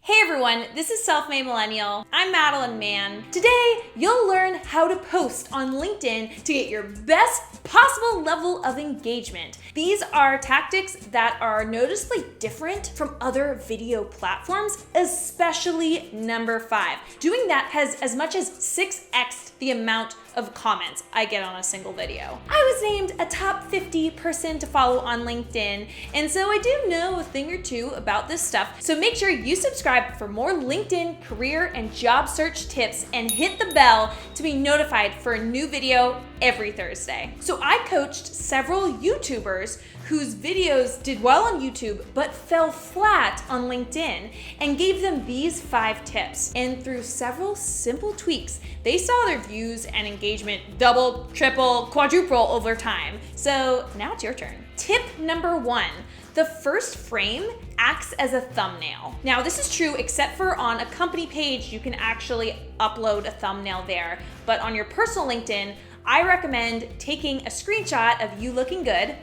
Hey everyone, this is Self-Made Millennial. I'm Madeline Mann. Today, you'll learn how to post on LinkedIn to get your best possible level of engagement. These are tactics that are noticeably different from other video platforms, especially number 5. Doing that has as much as 6x the amount of comments I get on a single video. I was named a top 50 person to follow on LinkedIn, and so I do know a thing or two about this stuff. So make sure you subscribe for more LinkedIn career and job search tips and hit the bell to be notified for a new video every Thursday. So I coached several YouTubers whose videos did well on YouTube but fell flat on LinkedIn and gave them these 5 tips. And through several simple tweaks, they saw their views and engagement double, triple, quadruple over time. So now it's your turn. Tip number 1. The first frame acts as a thumbnail. Now this is true except for on a company page, you can actually upload a thumbnail there. But on your personal LinkedIn, I recommend taking a screenshot of you looking good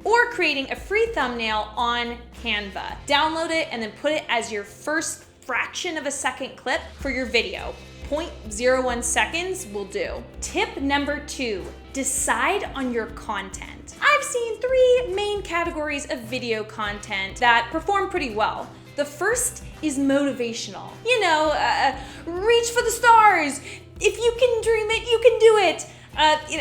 or creating a free thumbnail on Canva. Download it and then put it as your first fraction of a second clip for your video. 0.01 seconds will do. Tip number 2, decide on your content. I've seen 3 main categories of video content that perform pretty well. The first is motivational. Reach for the stars. If you can dream it, you can do it.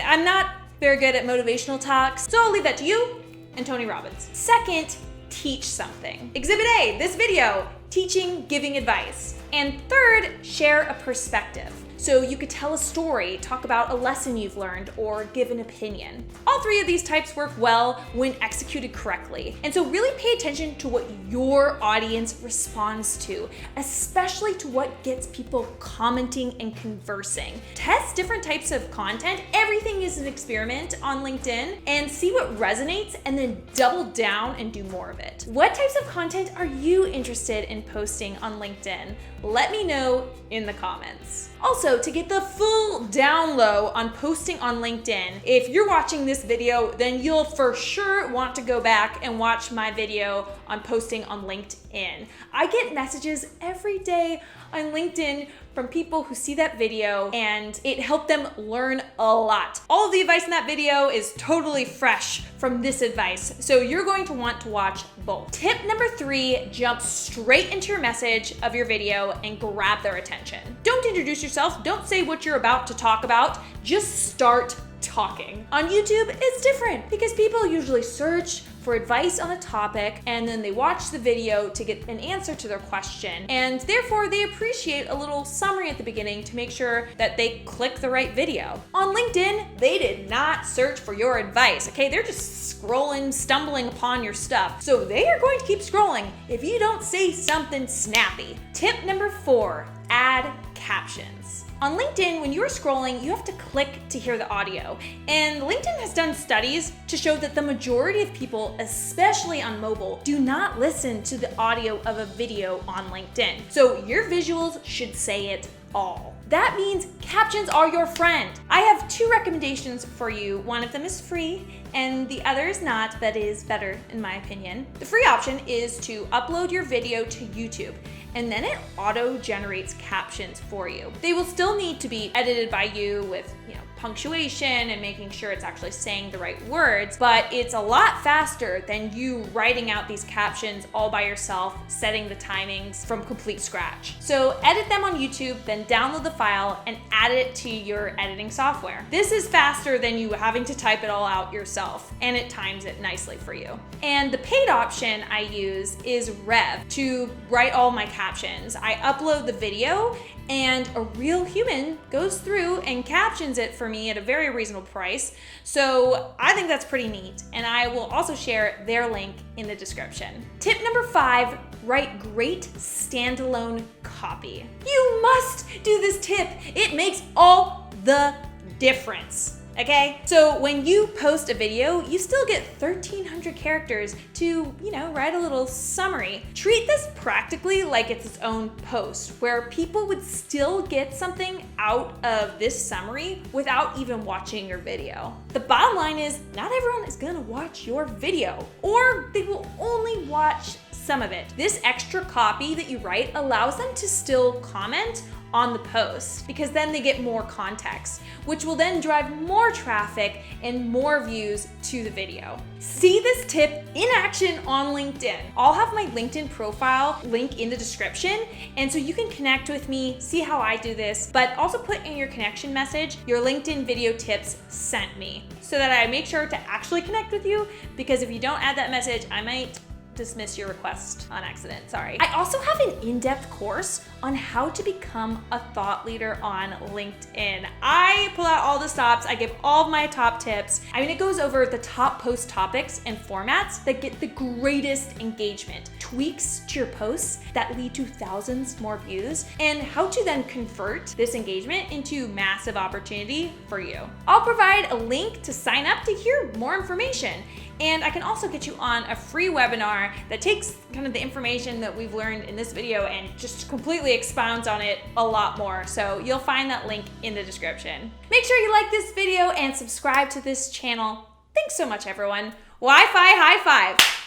I'm not very good at motivational talks, so I'll leave that to you and Tony Robbins. Second, teach something. Exhibit A, this video, teaching, giving advice. And third, share a perspective. So you could tell a story, talk about a lesson you've learned, or give an opinion. All 3 of these types work well when executed correctly. And so really pay attention to what your audience responds to, especially to what gets people commenting and conversing. Test different types of content. Everything is an experiment on LinkedIn, and see what resonates and then double down and do more of it. What types of content are you interested in posting on LinkedIn? Let me know in the comments. Also, to get the full down low on posting on LinkedIn, if you're watching this video, then you'll for sure want to go back and watch my video on posting on LinkedIn. I get messages every day on LinkedIn from people who see that video, and it helped them learn a lot. All of the advice in that video is totally fresh from this advice, so you're going to want to watch both. Tip number 3, jump straight into your message of your video and grab their attention. Don't introduce yourself, don't say what you're about to talk about, just start talking. On YouTube, it's different because people usually search for advice on a topic and then they watch the video to get an answer to their question, and therefore they appreciate a little summary at the beginning to make sure that they click the right video. On LinkedIn, they did not search for your advice, okay? They're just scrolling, stumbling upon your stuff. So they are going to keep scrolling if you don't say something snappy. Tip number 4, add captions. On LinkedIn, when you're scrolling, you have to click to hear the audio. And LinkedIn has done studies to show that the majority of people, especially on mobile, do not listen to the audio of a video on LinkedIn. So your visuals should say it all. That means captions are your friend. I have 2 recommendations for you. One of them is free and the other is not, but is better in my opinion. The free option is to upload your video to YouTube, and then it auto-generates captions for you. They will still need to be edited by you with, punctuation and making sure it's actually saying the right words, but it's a lot faster than you writing out these captions all by yourself, setting the timings from complete scratch. So edit them on YouTube, then download the file and add it to your editing software. This is faster than you having to type it all out yourself, and it times it nicely for you. And the paid option I use is Rev to write all my captions. I upload the video and a real human goes through and captions it for me at a very reasonable price. So I think that's pretty neat, and I will also share their link in the description. Tip number 5, write great standalone copy. You must do this tip. It makes all the difference. Okay, so when you post a video, you still get 1,300 characters to, write a little summary. Treat this practically like it's its own post, where people would still get something out of this summary without even watching your video. The bottom line is, not everyone is gonna watch your video, or they will only watch some of it. This extra copy that you write allows them to still comment on the post because then they get more context, which will then drive more traffic and more views to the video. See this tip in action on LinkedIn. I'll have my LinkedIn profile link in the description, and so you can connect with me, see how I do this, but also put in your connection message your LinkedIn video tips sent me so that I make sure to actually connect with you, because if you don't add that message, I might dismiss your request on accident, sorry. I also have an in-depth course on how to become a thought leader on LinkedIn. I pull out all the stops, I give all of my top tips. I mean, it goes over the top post topics and formats that get the greatest engagement, tweaks to your posts that lead to thousands more views, and how to then convert this engagement into massive opportunity for you. I'll provide a link to sign up to hear more information. And I can also get you on a free webinar that takes kind of the information that we've learned in this video and just completely expounds on it a lot more. So you'll find that link in the description. Make sure you like this video and subscribe to this channel. Thanks so much, everyone. Wi-Fi high five.